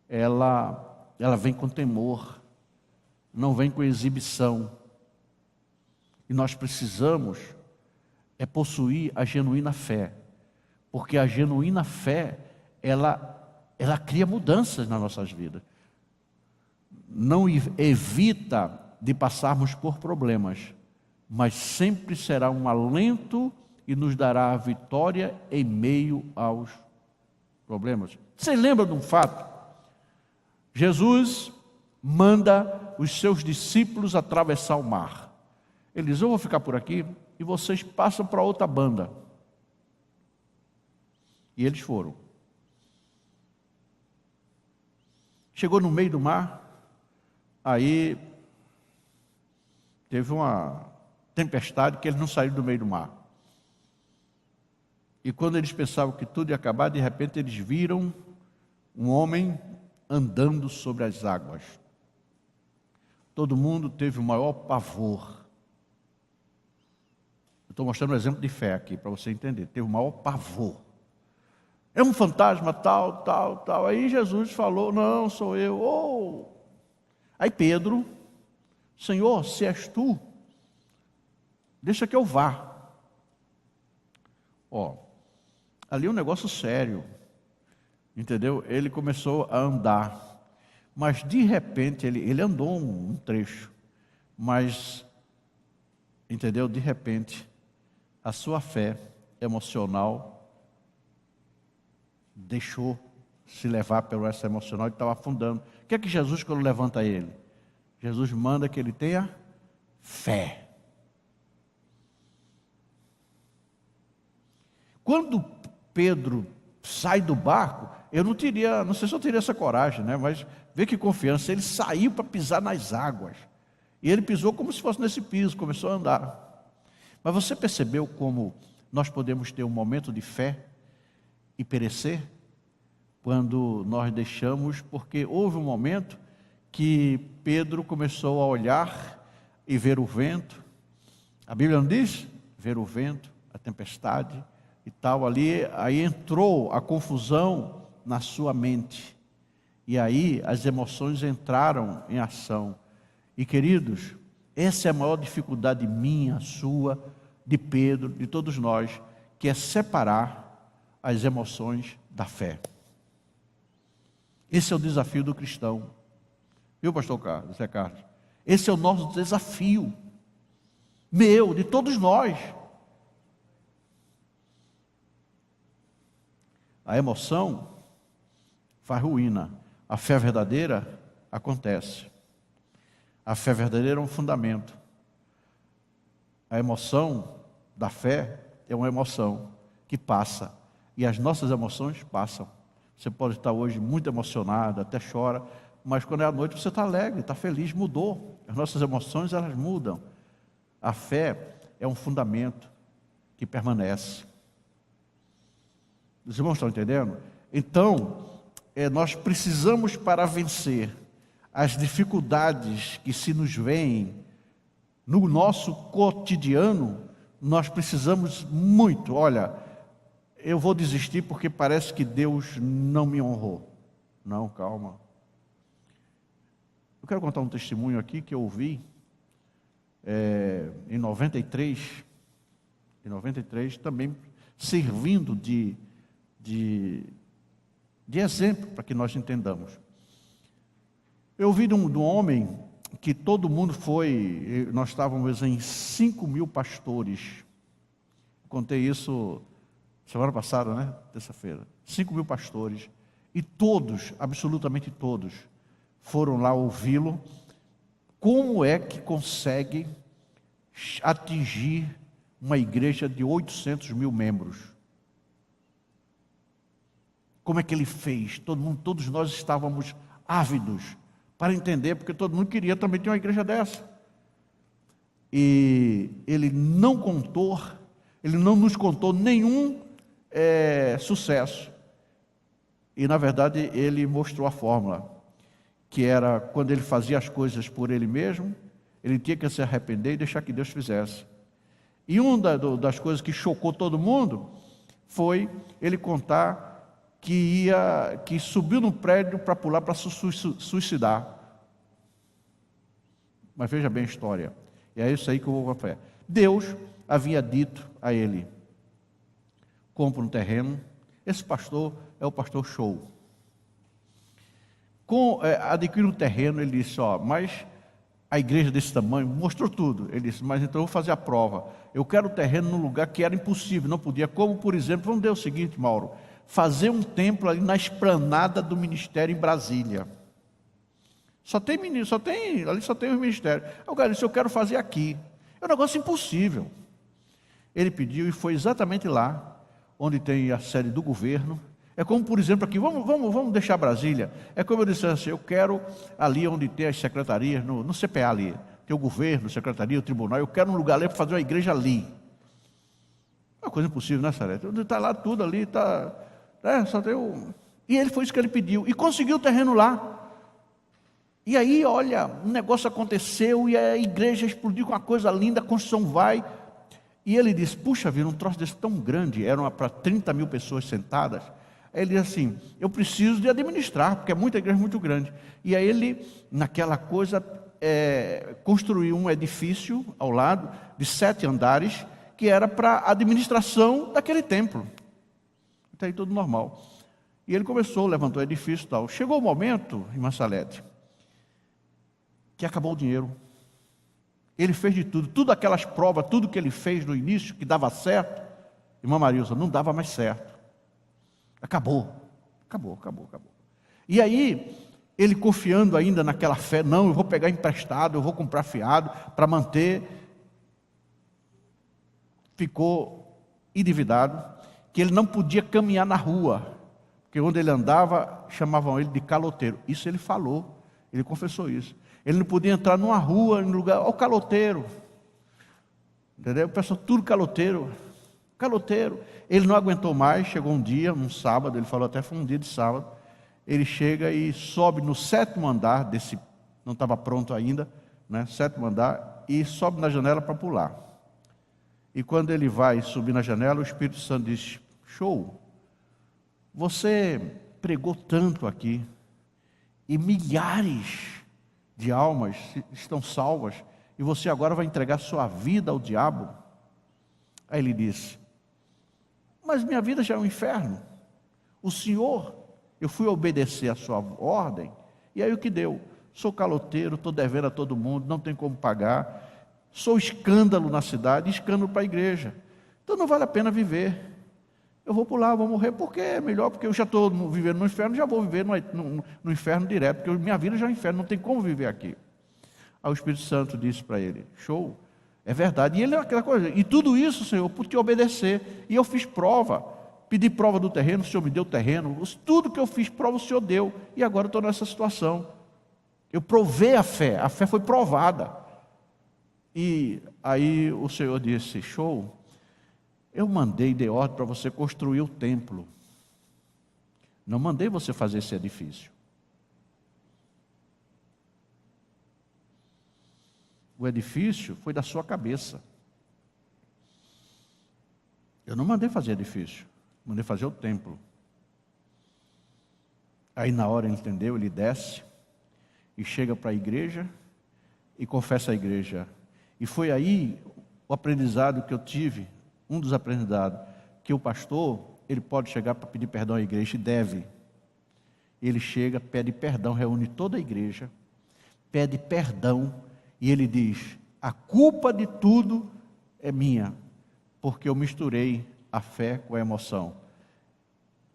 ela vem com temor, não vem com exibição. E nós precisamos possuir a genuína fé, porque a genuína fé, ela cria mudanças nas nossas vidas. Não evita de passarmos por problemas, mas sempre será um alento e nos dará a vitória em meio aos problemas. Você lembra de um fato? Jesus manda os seus discípulos atravessar o mar. Ele diz, eu vou ficar por aqui e vocês passam para outra banda. E eles foram. Chegou no meio do mar, aí teve uma tempestade que eles não saíram do meio do mar. E quando eles pensavam que tudo ia acabar, de repente eles viram um homem andando sobre as águas. Todo mundo teve o maior pavor. Eu estou mostrando um exemplo de fé aqui, para você entender. Teve o maior pavor. É um fantasma, tal, tal, tal. Aí Jesus falou, não, sou eu. Oh. Aí Pedro, Senhor, se és tu, deixa que eu vá. Ó, ali é um negócio sério. Entendeu? Ele começou a andar. Mas de repente, ele andou um trecho. Mas, entendeu? De repente, a sua fé emocional deixou se levar pelo essa emocional e estava afundando. O que é que Jesus, quando levanta ele? Jesus manda que ele tenha fé. Quando Pedro sai do barco, eu não sei se eu teria essa coragem, né? Mas vê que confiança, ele saiu para pisar nas águas. E ele pisou como se fosse nesse piso, começou a andar. Mas você percebeu como nós podemos ter um momento de fé e perecer? Quando nós deixamos, porque houve um momento que Pedro começou a olhar e ver o vento. A Bíblia não diz? Ver o vento, a tempestade e tal ali. Aí entrou a confusão na sua mente. E aí as emoções entraram em ação. E queridos, essa é a maior dificuldade minha, sua, de Pedro, de todos nós, que é separar as emoções da fé. Esse é o desafio do cristão. Viu, pastor Carlos, Zé Carlos? Esse é o nosso desafio. Meu, de todos nós. A emoção faz ruína. A fé verdadeira acontece. A fé verdadeira é um fundamento. A emoção da fé é uma emoção que passa. E as nossas emoções passam. Você pode estar hoje muito emocionado, até chora, mas quando é à noite você está alegre, está feliz, mudou. As nossas emoções, elas mudam. A fé é um fundamento que permanece. Os irmãos estão entendendo? Então, nós precisamos, para vencer as dificuldades que se nos vêm no nosso cotidiano, nós precisamos muito. Olha, eu vou desistir porque parece que Deus não me honrou. Não, calma. Eu quero contar um testemunho aqui que eu ouvi em 93. Em 93 também servindo de exemplo para que nós entendamos. Eu ouvi de um homem que todo mundo foi, nós estávamos em 5.000 pastores. Contei isso semana passada, né? Terça-feira. 5.000 pastores. E todos, absolutamente todos, foram lá ouvi-lo. Como é que consegue atingir uma igreja de 800.000 membros? Como é que ele fez? Todos nós estávamos ávidos para entender, porque todo mundo queria também ter uma igreja dessa. E ele não nos contou nenhum sucesso. E, na verdade, ele mostrou a fórmula, que era quando ele fazia as coisas por ele mesmo, ele tinha que se arrepender e deixar que Deus fizesse. E uma das coisas que chocou todo mundo foi ele contar que subiu no prédio para pular, para se suicidar. Mas veja bem a história. E é isso aí que eu vou com a fé. Deus havia dito a ele: compra um terreno. Esse pastor é o pastor Show. Adquire um terreno, ele disse: mas a igreja desse tamanho, mostrou tudo. Ele disse: mas então eu vou fazer a prova. Eu quero o terreno num lugar que era impossível, não podia. Como, por exemplo, vamos ver o seguinte, Mauro: fazer um templo ali na esplanada do ministério em Brasília. Ali só tem os ministérios. O cara disse: eu quero fazer aqui. É um negócio impossível. Ele pediu e foi exatamente lá onde tem a sede do governo. É como, por exemplo, aqui, vamos deixar Brasília. É como eu disse assim: eu quero ali onde tem as secretarias, no CPA ali, tem o governo, a secretaria, o tribunal, eu quero um lugar ali para fazer uma igreja ali. É uma coisa impossível, né, Sarete? Está lá tudo ali, está... só tem o... E ele foi isso que ele pediu, e conseguiu o terreno lá. E aí, olha, um negócio aconteceu, e a igreja explodiu com uma coisa linda, a construção vai. E ele disse: puxa vida, um troço desse tão grande, eram para 30.000 pessoas sentadas. Aí ele disse assim: eu preciso de administrar, porque é muita igreja muito grande. E aí ele, naquela coisa, construiu um edifício ao lado, de 7 andares, que era para a administração daquele templo. Até aí tudo normal. E ele começou, levantou o edifício e tal. Chegou o momento, irmã Salete, que acabou o dinheiro. Ele fez de tudo aquelas provas, tudo que ele fez no início, que dava certo, irmã Marilza, não dava mais certo. Acabou. E aí, ele confiando ainda naquela fé: não, eu vou pegar emprestado, eu vou comprar fiado para manter. Ficou endividado, que ele não podia caminhar na rua, porque onde ele andava, chamavam ele de caloteiro. Isso ele falou, ele confessou isso. Ele não podia entrar numa rua, em lugar, o caloteiro. Entendeu? O pessoal, tudo caloteiro. Ele não aguentou mais, chegou um dia, um sábado, ele falou até foi um dia de sábado, ele chega e sobe no 7º andar desse, não estava pronto ainda, né, 7º andar, e sobe na janela para pular. E quando ele vai subir na janela, o Espírito Santo diz: Show, você pregou tanto aqui, e milhares de almas estão salvas, e você agora vai entregar sua vida ao diabo? Aí ele disse: mas minha vida já é um inferno. O Senhor, eu fui obedecer a sua ordem, e aí o que deu? Sou caloteiro, estou devendo a todo mundo, não tenho como pagar, sou escândalo na cidade, escândalo para a igreja. Então não vale a pena viver. Eu vou pular, vou morrer, porque é melhor, porque eu já estou vivendo no inferno, já vou viver no inferno direto, porque minha vida já é um inferno, não tem como viver aqui. Aí o Espírito Santo disse para ele: show, é verdade. E ele é aquela coisa: e tudo isso, Senhor, por te obedecer. E eu fiz prova, pedi prova do terreno, o Senhor me deu o terreno, tudo que eu fiz prova o Senhor deu, e agora eu estou nessa situação. Eu provei a fé foi provada. E aí o Senhor disse: show, eu dei ordem para você construir o templo. Não mandei você fazer esse edifício. O edifício foi da sua cabeça. Eu não mandei fazer edifício, mandei fazer o templo. Aí na hora ele entendeu, ele desce e chega para a igreja e confessa a igreja. E foi aí o aprendizado que eu tive, um dos aprendizados. que o pastor, ele pode chegar para pedir perdão à igreja, e deve. Ele chega, pede perdão, reúne toda a igreja, pede perdão, e ele diz: a culpa de tudo é minha, porque eu misturei a fé com a emoção.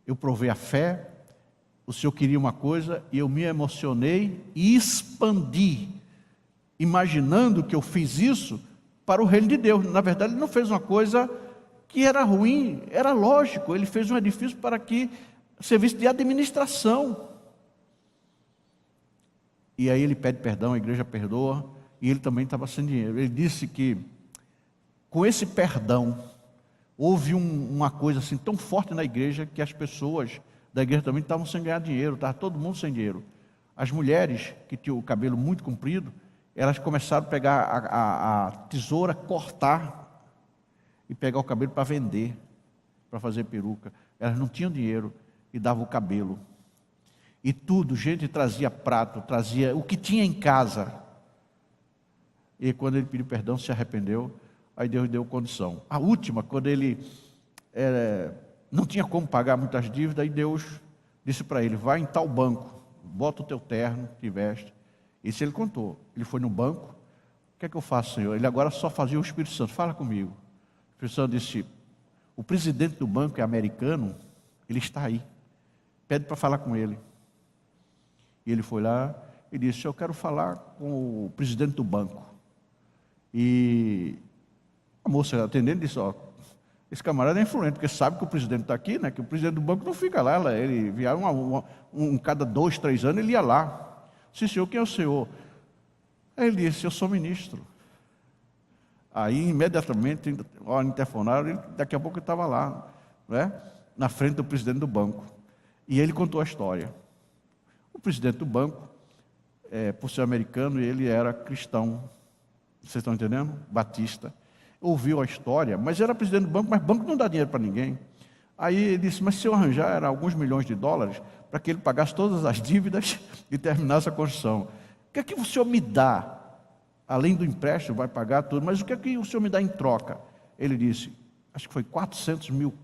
Eu provei a fé, o Senhor queria uma coisa, e eu me emocionei e expandi, imaginando que eu fiz isso para o reino de Deus. Na verdade, ele não fez uma coisa que era ruim, era lógico. Ele fez um edifício para que serviço de administração. E aí ele pede perdão, a igreja perdoa, e ele também estava sem dinheiro. Ele disse que com esse perdão houve uma coisa assim tão forte na igreja, que as pessoas da igreja também estavam sem ganhar dinheiro, estava todo mundo sem dinheiro. As mulheres que tinham o cabelo muito comprido, elas começaram a pegar a tesoura, cortar e pegar o cabelo para vender, para fazer peruca. Elas não tinham dinheiro e davam o cabelo. E tudo, gente trazia prato, trazia o que tinha em casa. E quando ele pediu perdão, se arrependeu, aí Deus deu condição. A última, quando ele não tinha como pagar muitas dívidas, aí Deus disse para ele: vai em tal banco, bota o teu terno, te veste. Isso ele contou. Ele foi no banco. O que é que eu faço, Senhor? Ele agora só fazia o Espírito Santo: fala comigo. O Espírito Santo disse: o presidente do banco é americano, ele está aí, pede para falar com ele. E ele foi lá e disse: eu quero falar com o presidente do banco. E a moça atendendo disse: ó, esse camarada é influente, porque sabe que o presidente está aqui, né? Que o presidente do banco não fica lá, ele via cada 2, 3 anos ele ia lá. Sim, senhor, quem é o senhor? Aí ele disse: eu sou ministro. Aí imediatamente, interfonaram, daqui a pouco ele estava lá, né? Na frente do presidente do banco. E ele contou a história. O presidente do banco, por ser americano, ele era cristão. Vocês estão entendendo? Batista. Ouviu a história, mas era presidente do banco, mas banco não dá dinheiro para ninguém. Aí ele disse: mas se eu arranjar alguns milhões de dólares para que ele pagasse todas as dívidas e terminasse a construção, o que é que o senhor me dá? Além do empréstimo, vai pagar tudo, mas o que é que o senhor me dá em troca? Ele disse: acho que foi 400 mil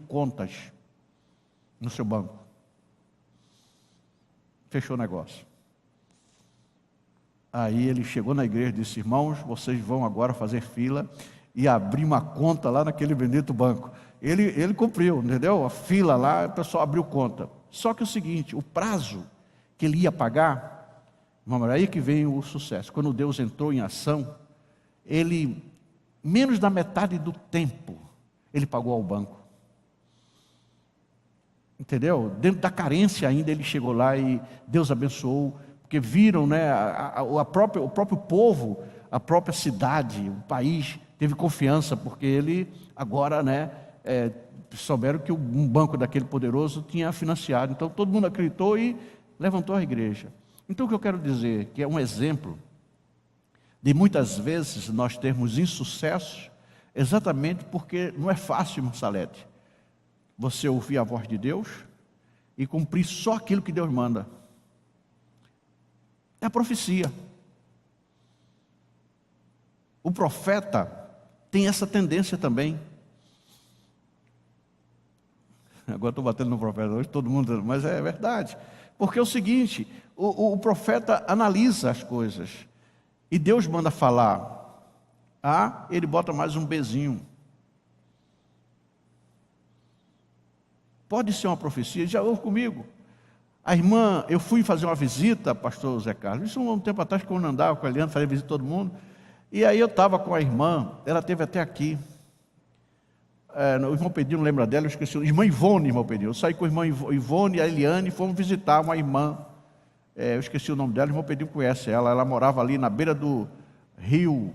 contas no seu banco. Fechou o negócio. Aí ele chegou na igreja e disse: irmãos, vocês vão agora fazer fila e abrir uma conta lá naquele bendito banco. Ele cumpriu, entendeu? A fila lá, o pessoal abriu conta. Só que é o seguinte, o prazo que ele ia pagar, irmão, aí que vem o sucesso. Quando Deus entrou em ação, ele, menos da metade do tempo, ele pagou ao banco. Entendeu? Dentro da carência ainda ele chegou lá e Deus abençoou, porque viram, né, o próprio povo, a própria cidade, o país teve confiança, porque ele agora, né, souberam que um banco daquele poderoso tinha financiado. Então todo mundo acreditou e levantou a igreja. Então o que eu quero dizer, que é um exemplo de muitas vezes nós termos insucesso, exatamente porque não é fácil, irmão Salete, você ouvir a voz de Deus e cumprir só aquilo que Deus manda. É a profecia. O profeta tem essa tendência também. Agora estou batendo no profeta hoje, todo mundo, mas é verdade. Porque é o seguinte, o profeta analisa as coisas. E Deus manda falar A, ele bota mais um Bzinho. Pode ser uma profecia, já ouve comigo. A irmã, eu fui fazer uma visita, pastor Zé Carlos, isso um tempo atrás, quando eu andava com a Eliana, fazia visita a todo mundo. E aí eu estava com a irmã, ela esteve até aqui. O irmão Pedrinho, não lembra dela, eu esqueci. Irmã Ivone, irmão Pedrinho. Eu saí com a irmã Ivone e a Eliane e fomos visitar uma irmã. Eu esqueci o nome dela, o irmão Pedrinho conhece ela. Ela morava ali na beira do rio,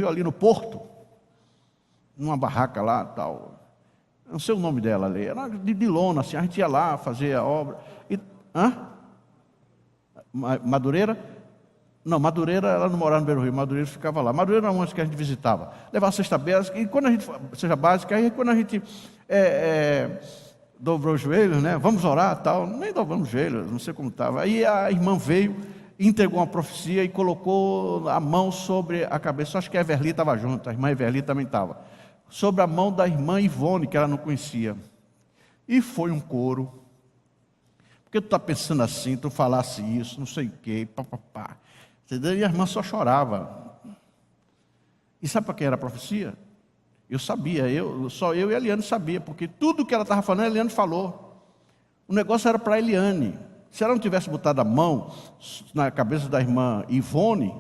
ali no porto, numa barraca lá, tal. Não sei o nome dela ali. Era de lona, assim, a gente ia lá fazer a obra. Madureira? Não, Madureira, ela não morava no Beira Rio, Madureira ficava lá. Madureira era uma que a gente visitava. Levava a cesta básica, e quando a gente, seja básica, aí quando a gente dobrou os joelhos, né? Vamos orar, tal. Nem dobramos os joelhos, não sei como estava. Aí a irmã veio entregou uma profecia e colocou a mão sobre a cabeça. Acho que a Everly estava junto, a irmã Everly também estava. Sobre a mão da irmã Ivone, que ela não conhecia. E foi um coro. Porque tu está pensando assim, tu falasse isso, não sei o quê, papapá. Entendeu? E a irmã só chorava. E sabe para quem era a profecia? Eu sabia, só eu e a Eliane sabia, porque tudo que ela estava falando, a Eliane falou. O negócio era para a Eliane. Se ela não tivesse botado a mão na cabeça da irmã Ivone,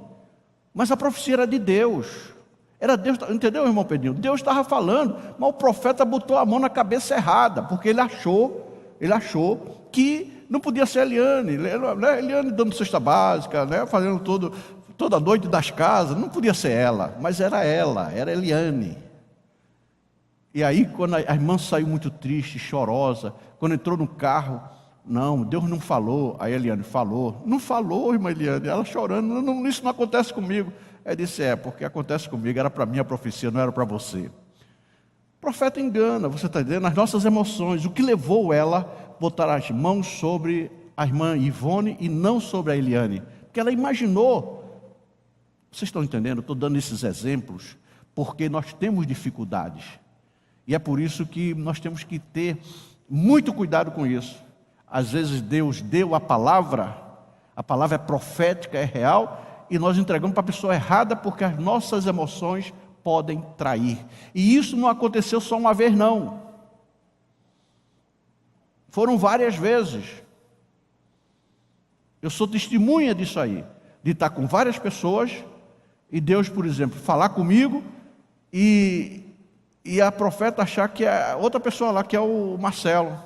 mas a profecia era de Deus. Era Deus, entendeu, irmão Pedrinho? Deus estava falando, mas o profeta botou a mão na cabeça errada, porque ele achou que não podia ser a Eliane. Eliane dando cesta básica, né, fazendo toda noite das casas, não podia ser ela, mas era ela, era Eliane. E aí, quando a irmã saiu muito triste, chorosa, quando entrou no carro, não, Deus não falou. Aí a Eliane falou. Não falou, irmã Eliane, ela chorando, não, isso não acontece comigo. Ela disse, porque acontece comigo, era para mim a profecia, não era para você. O profeta engana, você está entendendo? As nossas emoções, o que levou ela a botar as mãos sobre a irmã Ivone e não sobre a Eliane? Porque ela imaginou. Vocês estão entendendo? Estou dando esses exemplos, porque nós temos dificuldades. E é por isso que nós temos que ter muito cuidado com isso. Às vezes Deus deu a palavra é profética, é real, e nós entregamos para a pessoa errada porque as nossas emoções podem trair. E isso não aconteceu só uma vez, não. Foram várias vezes. Eu sou testemunha disso aí, de estar com várias pessoas, e Deus, por exemplo, falar comigo, e a profeta achar que é outra pessoa lá, que é o Marcelo.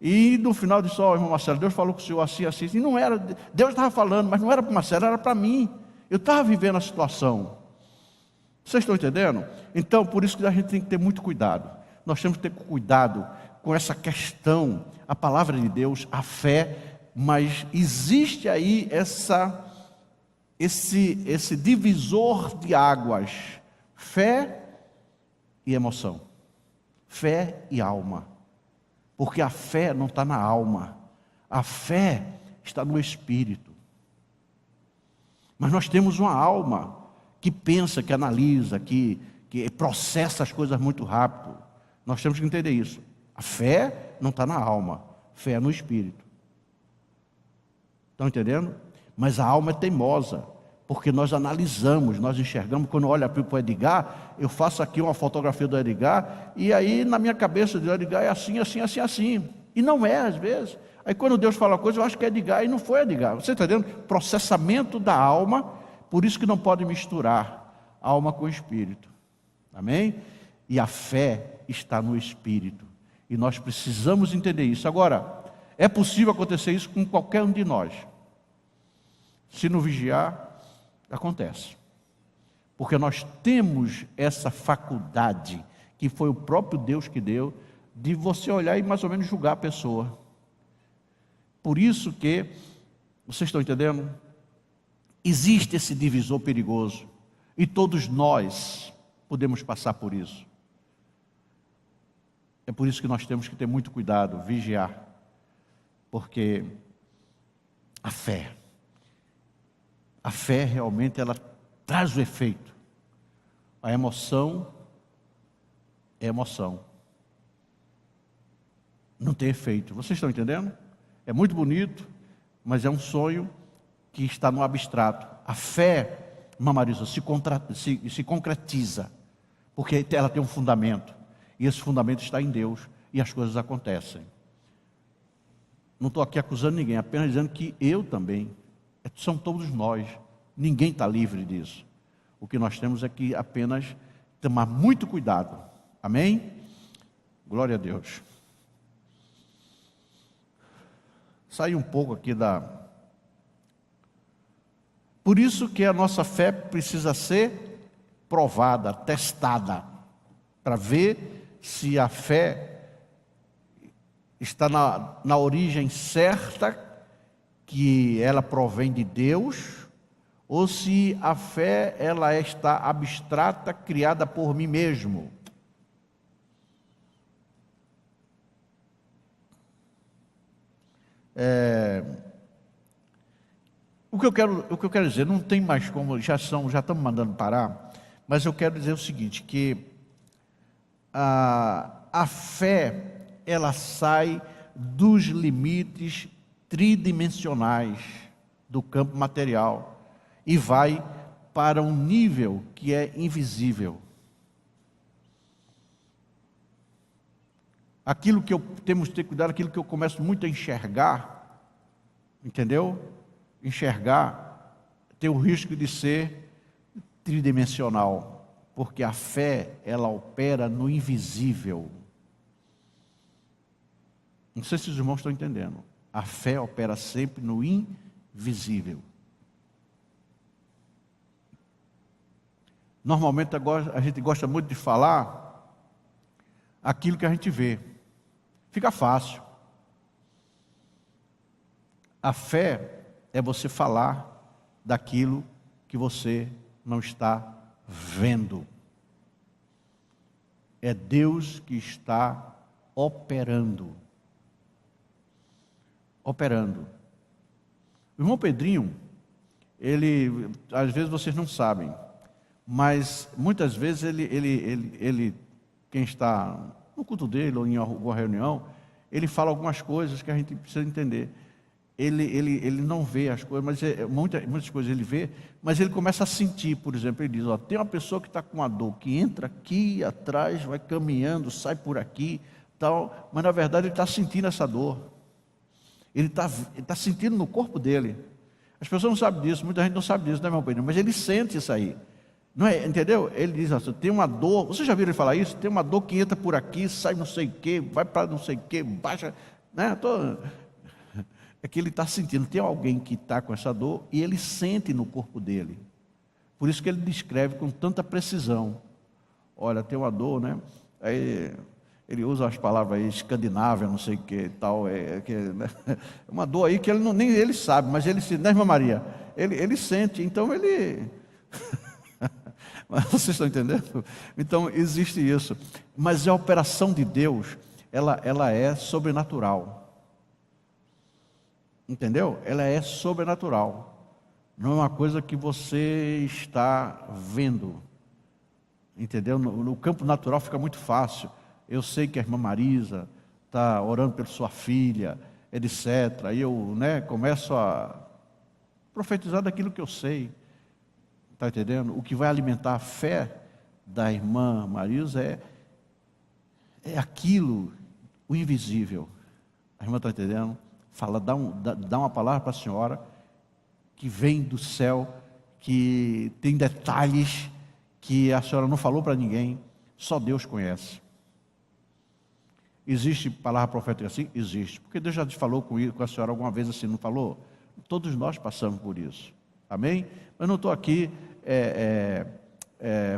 E no final disse, irmão Marcelo, Deus falou com o senhor assim, assim, e não era, Deus estava falando, mas não era para o Marcelo, era para mim. Eu estava vivendo a situação. Vocês estão entendendo? Então, por isso que a gente tem que ter muito cuidado. Nós temos que ter cuidado com essa questão, a palavra de Deus, a fé, mas existe aí esse divisor de águas, fé e emoção, fé e alma. Porque a fé não está na alma, a fé está no espírito. Mas nós temos uma alma que pensa, que analisa, que processa as coisas muito rápido. Nós temos que entender isso. A fé não está na alma, a fé é no espírito. Estão entendendo? Mas a alma é teimosa, porque nós analisamos, nós enxergamos. Quando olha para o Edgar, eu faço aqui uma fotografia do Edgar, e aí na minha cabeça do Edgar é assim, assim, assim, assim. E não é, às vezes. Aí quando Deus fala uma coisa, eu acho que é Edgar, e não foi Edgar. Você está entendendo? Processamento da alma, por isso que não pode misturar alma com espírito. Amém? E a fé está no espírito. E nós precisamos entender isso. Agora, é possível acontecer isso com qualquer um de nós. Se não vigiar, acontece. Porque nós temos essa faculdade, que foi o próprio Deus que deu, de você olhar e mais ou menos julgar a pessoa. Por isso que, vocês estão entendendo? Existe esse divisor perigoso. E todos nós podemos passar por isso. É por isso que nós temos que ter muito cuidado, vigiar. Porque a fé realmente ela traz o efeito. A emoção é emoção. Não tem efeito. Vocês estão entendendo? É muito bonito, mas é um sonho que está no abstrato. A fé, irmã Marisa, se concretiza, porque ela tem um fundamento. E esse fundamento está em Deus. E as coisas acontecem. Não estou aqui acusando ninguém, apenas dizendo que eu também. São todos nós. Ninguém está livre disso. O que nós temos é que apenas tomar muito cuidado. Amém? Glória a Deus. Sair um pouco aqui da... Por isso que a nossa fé precisa ser provada, testada, para ver se a fé está na origem certa, que ela provém de Deus, ou se a fé ela está abstrata, criada por mim mesmo. O que eu quero dizer, não tem mais como, já estamos mandando parar, mas eu quero dizer o seguinte, que a fé, ela sai dos limites tridimensionais do campo material e vai para um nível que é invisível. Aquilo que temos que ter cuidado, aquilo que eu começo muito a enxergar, entendeu? Enxergar tem o risco de ser tridimensional, porque a fé, ela opera no invisível. Não sei se os irmãos estão entendendo. A fé opera sempre no invisível. Normalmente agora a gente gosta muito de falar aquilo que a gente vê. Fica fácil. A fé é você falar daquilo que você não está vendo. É Deus que está operando. Operando. O irmão Pedrinho, ele, às vezes vocês não sabem, mas muitas vezes ele quem está no culto dele ou em alguma reunião, ele fala algumas coisas que a gente precisa entender. Ele não vê as coisas, mas muitas coisas ele vê, mas ele começa a sentir. Por exemplo, ele diz, tem uma pessoa que está com uma dor, que entra aqui atrás, vai caminhando, sai por aqui, tal, mas na verdade ele está sentindo essa dor. Ele está sentindo no corpo dele. As pessoas não sabem disso, muita gente não sabe disso, né, meu Pedro? Mas ele sente isso aí. Não é, entendeu? Ele diz assim, tem uma dor, vocês já viram ele falar isso? Tem uma dor que entra por aqui, sai não sei o quê, vai para não sei o quê, baixa, né? É que ele está sentindo, tem alguém que está com essa dor e ele sente no corpo dele. Por isso que ele descreve com tanta precisão. Olha, tem uma dor, né? Aí ele usa as palavras aí, escandinávia, não sei o que tal. Né? Uma dor aí que ele nem ele sabe, mas ele se, né, irmã Maria? Ele sente, então ele. Mas vocês estão entendendo? Então existe isso. Mas a operação de Deus, ela é sobrenatural. Entendeu? Ela é sobrenatural. Não é uma coisa que você está vendo. Entendeu? No campo natural fica muito fácil. Eu sei que a irmã Marisa está orando pela sua filha, etc. Aí eu, começo a profetizar daquilo que eu sei. Está entendendo? O que vai alimentar a fé da irmã Marisa é aquilo, o invisível. A irmã está entendendo? Fala, dá uma palavra para a senhora que vem do céu, que tem detalhes que a senhora não falou para ninguém, só Deus conhece. Existe palavra profética assim? Existe. Porque Deus já te falou com a senhora alguma vez assim, não falou? Todos nós passamos por isso. Amém? Eu não estou aqui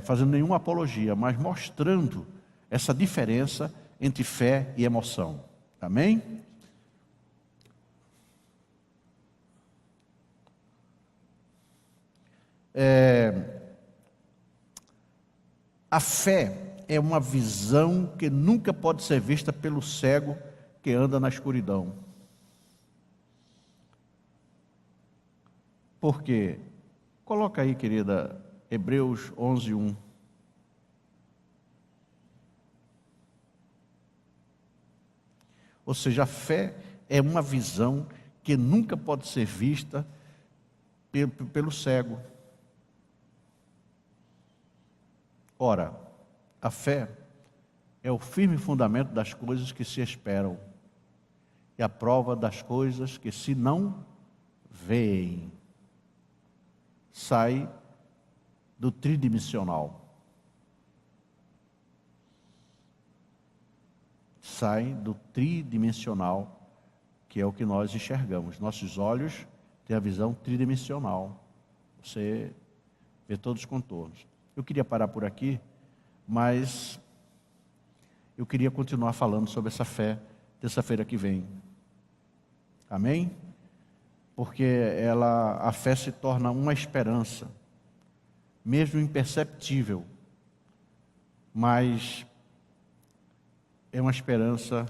fazendo nenhuma apologia, mas mostrando essa diferença entre fé e emoção. Amém? A fé é uma visão que nunca pode ser vista pelo cego que anda na escuridão. Por quê? Coloca aí, querida, Hebreus 11:1. Ou seja, a fé é uma visão que nunca pode ser vista pelo cego. Ora, a fé é o firme fundamento das coisas que se esperam e a prova das coisas que se não veem. Sai do tridimensional. Sai do tridimensional, que é o que nós enxergamos. Nossos olhos têm a visão tridimensional. Você vê todos os contornos. Eu queria parar por aqui, mas eu queria continuar falando sobre essa fé terça-feira que vem. Amém? Porque a fé se torna uma esperança, mesmo imperceptível, mas é uma esperança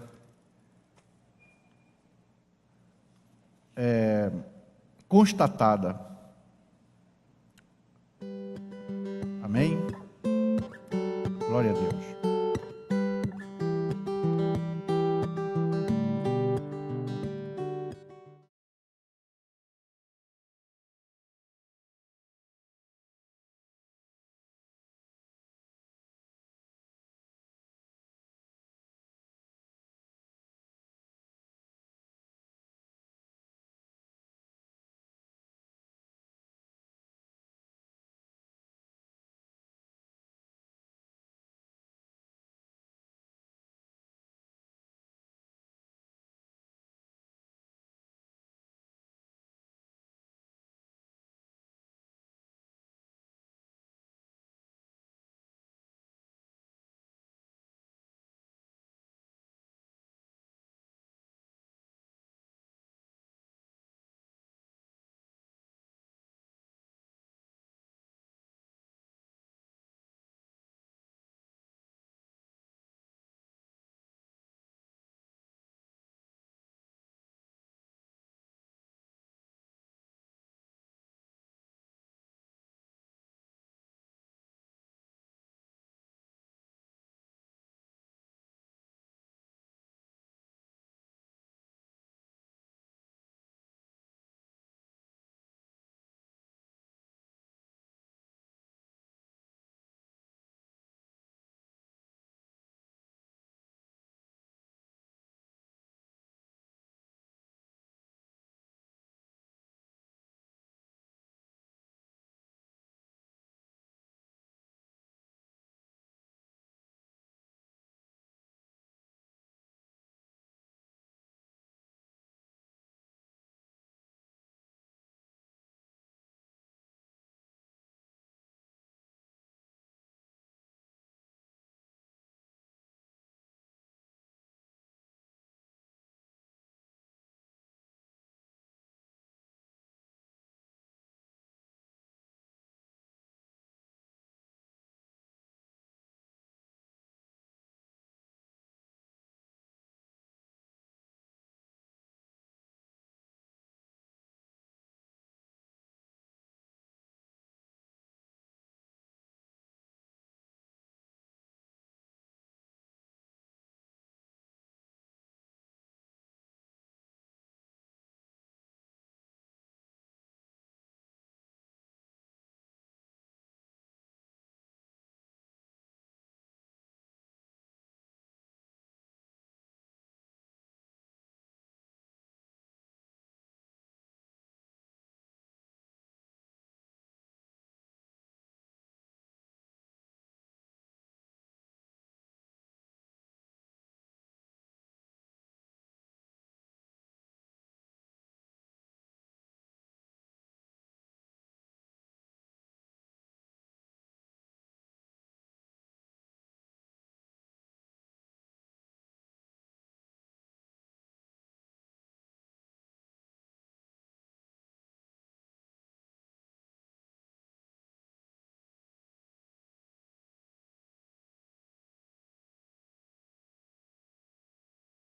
constatada. Amém? Glória a Deus.